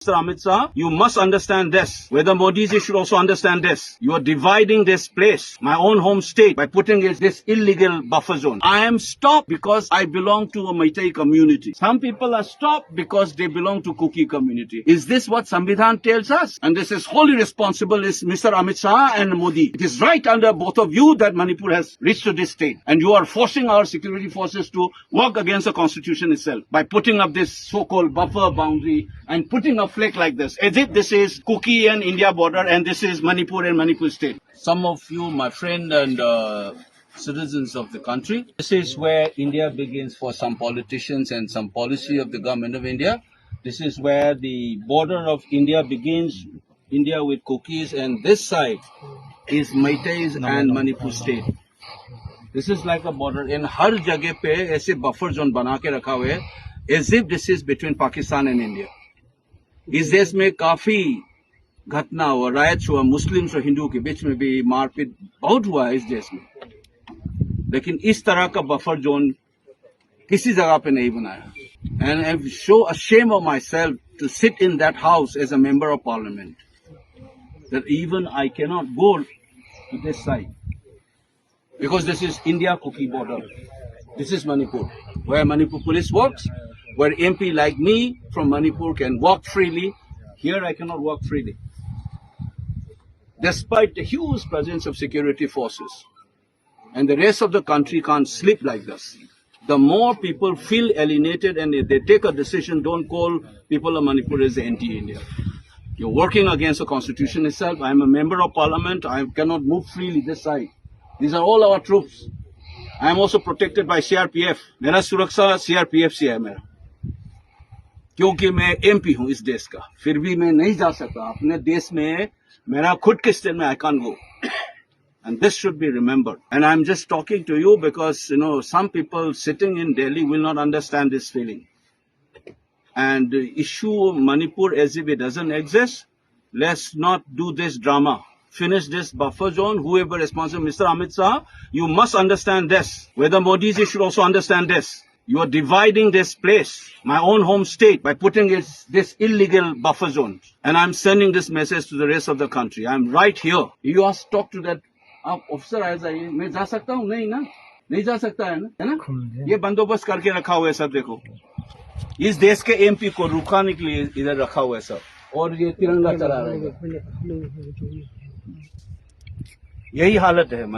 Mr. Amit Shah, you must understand this. Whether Modiji should also understand this. You are dividing this place, my own home state, by putting it this illegal buffer zone. I am stopped because I belong to a Meitei community. Some people are stopped because they belong to Kuki community. Is this what Samvidhan tells us? And this is wholly responsible is Mr. Amit Shah and Modi. It is right under both of you that Manipur has reached to this state. And you are forcing our security forces to work against the constitution itself by putting up this so-called buffer boundary and putting a flag like this, as if this is Kuki and India border and this is Manipur and Manipur state. Some of you, my friend and citizens of the country, this is where India begins for some politicians and some policy of the government of India. This is where the border of India begins, India with Kukis, and this side is Meiteis and Manipur state. This is like a border. In har jagah pe aise buffer zone bana ke rakha hua hai, as if this is between Pakistan and India. इस देश में काफी घटना हुआ, rights हुआ, Muslims और हिंदू के बीच में भी मारपीट बहुत हुआ है इस देश में, लेकिन इस तरह का बफर जोन किसी जगह पे नहीं बनाया. And I show a shame of myself to sit in that house as a member of parliament, that even I cannot go to this side because this is India Kuki border. This is Manipur, where Manipur police works, where MP like me from Manipur can walk freely. Here I cannot walk freely, despite the huge presence of security forces. And the rest of the country can't sleep like this. The more people feel alienated and they take a decision, don't call people of Manipur as anti-India. You're working against the constitution itself. I'm a member of parliament. I cannot move freely this side. These are all our troops. I am also protected by CRPF. मेरा सुरक्षा CRPF से है मेरा, क्योंकि मैं MP हूँ इस देश का. फिर भी मैं नहीं जा सकता अपने देश में, मेरा खुद के स्टेट में I can't go. And this should be remembered. And I'm just talking to you because, some people sitting in Delhi will not understand this feeling. And the issue of Manipur as if it doesn't exist, let's not do this drama. Finish this buffer zone. Whoever responsible, Mr. Amit Shah, you must understand this. Whether Modiji should also understand this. You are dividing this place, my own home state, by putting it this illegal buffer zone. And I'm sending this message to the rest of the country. I'm right here. You ask, talk to that officer. I say, मैं जा सकता हूँ? नहीं ना, नहीं जा सकता है ना. ये बंदोबस्त करके रखा हुआ है सब. देखो, इस देश के MP को रुकाने के लिए इधर रखा हुआ है सब, और ये तिरंगा चला रहा है. यही हालत है.